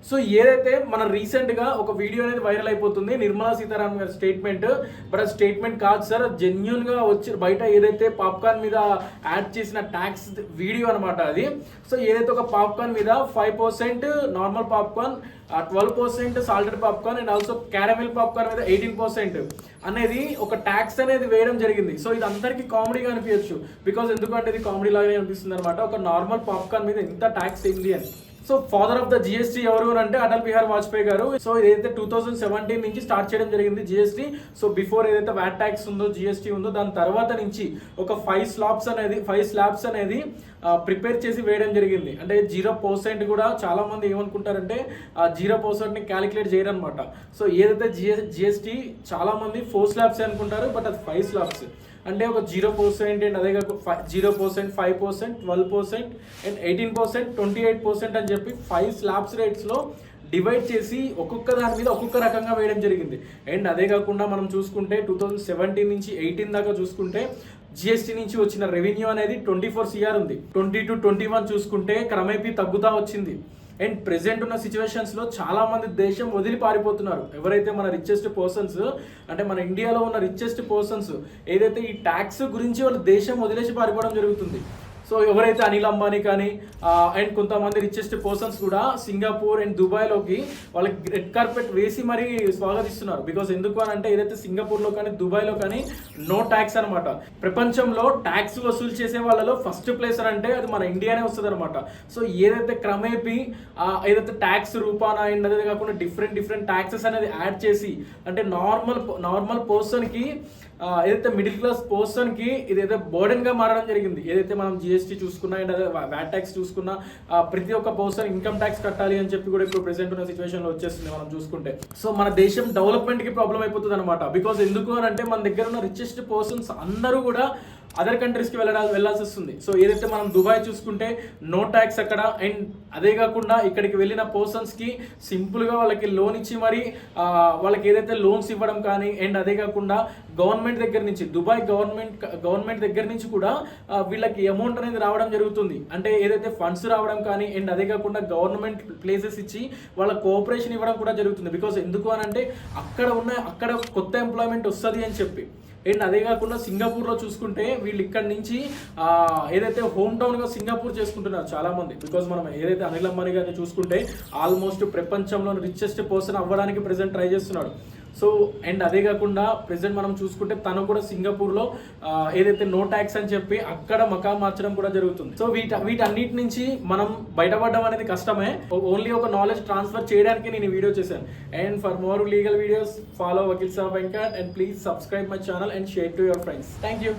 So ఏదైతే మన రీసెంట్గా ఒక వీడియో అనేది వైరల్ అయిపోతుంది నిర్మలా సీతారామన్ గారి స్టేట్మెంట్, బట్ ఆ స్టేట్మెంట్ కాదు సార్, జెన్యున్గా వచ్చి బయట ఏదైతే పాప్కార్న్ మీద యాడ్ చేసిన ట్యాక్స్ వీడియో అనమాట అది. సో ఏదైతే ఒక పాప్కార్న్ మీద 5% normal popcorn, 12% salted popcorn and also caramel popcorn మీద 18% అనేది ఒక ట్యాక్స్ అనేది వేయడం జరిగింది. సో ఇది అందరికీ కామెడీగా అనిపించచ్చు, బికాజ్ ఎందుకంటే ఇది కామెడీ లాగానే అనిపిస్తుంది అనమాట. ఒక నార్మల్ పాప్కార్న్ మీద ఇంత ట్యాక్స్ ఏంటి అని. So father of the GST ఎవరు అంటే అటల్ బిహారీ వాజ్పేయి గారు. సో ఇదైతే 2017 నుంచి స్టార్ట్ చేయడం జరిగింది జిఎస్టీ. సో బిఫోర్ ఏదైతే వ్యాట్ ట్యాక్స్ ఉందో, జిఎస్టీ ఉందో, దాని తర్వాత నుంచి ఒక 5 స్లాబ్స్ అనేది ప్రిపేర్ చేసి వేయడం జరిగింది. అంటే 0% కూడా చాలా మంది ఏమనుకుంటారంటే 0%ని క్యాలిక్యులేట్ చేయరు అనమాట. సో ఏదైతే జిఎస్టీ చాలా మంది 4 స్లాబ్స్ అనుకుంటారు, బట్ అది 5 స్లాబ్స్. అంటే ఒక 0% అండ్ అదే కాక 0%, 5%, 12% అండ్ 18%, 28% అని చెప్పి 5 స్లాబ్స్ రేట్స్లో డివైడ్ చేసి ఒక్కొక్క దాని మీద ఒక్కొక్క రకంగా వేయడం జరిగింది. అండ్ అదే కాకుండా మనం చూసుకుంటే 2017 నుంచి 18 దాకా చూసుకుంటే జిఎస్టీ నుంచి వచ్చిన రెవెన్యూ అనేది 24 CR ఉంది. 2020-21 చూసుకుంటే క్రమేపీ తగ్గుతూ వచ్చింది. అండ్ ప్రెసెంట్ ఉన్న సిచ్యువేషన్స్లో చాలా మంది దేశం వదిలి పారిపోతున్నారు. ఎవరైతే మన రిచెస్ట్ పర్సన్స్, అంటే మన ఇండియాలో ఉన్న రిచెస్ట్ పర్సన్స్ ఏదైతే ఈ ట్యాక్స్ గురించి వాళ్ళు దేశం వదిలేసి పారిపోవడం జరుగుతుంది. సో ఎవరైతే అనిల్ అంబానీ కానీ అండ్ కొంతమంది రిచెస్ట్ పర్సన్స్ కూడా సింగపూర్ అండ్ దుబాయ్లోకి వాళ్ళకి రెడ్ కార్పెట్ వేసి మరీ స్వాగతిస్తున్నారు. బికాస్ ఎందుకు అని అంటే ఏదైతే సింగపూర్లో కానీ దుబాయ్లో కానీ నో ట్యాక్స్ అనమాట. ప్రపంచంలో ట్యాక్స్ వసూలు చేసే వాళ్ళలో ఫస్ట్ ప్లేస్ అని అంటే అది మన ఇండియానే వస్తుంది అనమాట. సో ఏదైతే క్రమేపీ ఏదైతే ట్యాక్స్ రూపాన అండ్ అదే కాకుండా డిఫరెంట్ ట్యాక్సెస్ అనేది యాడ్ చేసి అంటే నార్మల్ పర్సన్కి ఏదైతే మిడిల్ క్లాస్ పర్సన్కి ఇదైతే బర్డెన్గా మారడం జరిగింది. ఏదైతే మనం జిఎస్టీ చూసుకున్నా అండ్ అదే వ్యాట్ ట్యాక్స్ చూసుకున్నా ప్రతి ఒక్క పర్సన్ ఇన్కమ్ ట్యాక్స్ కట్టాలి అని చెప్పి కూడా ఇప్పుడు ప్రెసెంట్ ఉన్న సిచ్యువేషన్లో వచ్చేస్తుంది మనం చూసుకుంటే. సో మన దేశం డెవలప్మెంట్కి ప్రాబ్లం అయిపోతుంది అనమాట. బికాజ్ ఎందుకు అని అంటే మన దగ్గర ఉన్న రిచెస్ట్ పర్సన్స్ అందరూ కూడా అదర్ కంట్రీస్కి వెళ్ళాల్సి వస్తుంది. సో ఏదైతే మనం దుబాయ్ చూసుకుంటే నో ట్యాక్స్ అక్కడ. అండ్ అదే కాకుండా ఇక్కడికి వెళ్ళిన పర్సన్స్కి సింపుల్గా వాళ్ళకి లోన్ ఇచ్చి మరి వాళ్ళకి ఏదైతే లోన్స్ ఇవ్వడం కానీ అండ్ అదే కాకుండా గవర్నమెంట్ దగ్గర నుంచి దుబాయ్ గవర్నమెంట్ దగ్గర నుంచి కూడా వీళ్ళకి అమౌంట్ అనేది రావడం జరుగుతుంది. అంటే ఏదైతే ఫండ్స్ రావడం కానీ అండ్ అదే కాకుండా గవర్నమెంట్ ప్లేసెస్ ఇచ్చి వాళ్ళ కోఆపరేషన్ ఇవ్వడం కూడా జరుగుతుంది. బికాస్ ఎందుకు అని అంటే అక్కడ కొత్త ఎంప్లాయ్మెంట్ వస్తుంది అని చెప్పి. అండ్ అదే కాకుండా సింగపూర్లో చూసుకుంటే వీళ్ళు ఇక్కడ నుంచి ఏదైతే హోమ్ టౌన్గా సింగపూర్ చేసుకుంటున్నారు చాలామంది. బికాజ్ మనం ఏదైతే అనిల్ అంబానీ గారిని చూసుకుంటే ఆల్మోస్ట్ ప్రపంచంలో రిచెస్ట్ పర్సన్ అవ్వడానికి ప్రెసెంట్ ట్రై చేస్తున్నాడు. సో అండ్ అదే కాకుండా ప్రెసెంట్ మనం చూసుకుంటే తను కూడా సింగపూర్లో ఏదైతే నో ట్యాక్స్ అని చెప్పి అక్కడ మకా మార్చడం కూడా జరుగుతుంది. సో వీటన్నిటి నుంచి మనం బయటపడడం అనేది కష్టమే. ఓన్లీ ఒక నాలెడ్జ్ ట్రాన్స్ఫర్ చేయడానికి నేను ఈ వీడియో చేశాను. And for more legal videos follow Vakeel Saab Venkat and please subscribe my channel and share to your friends. Thank you.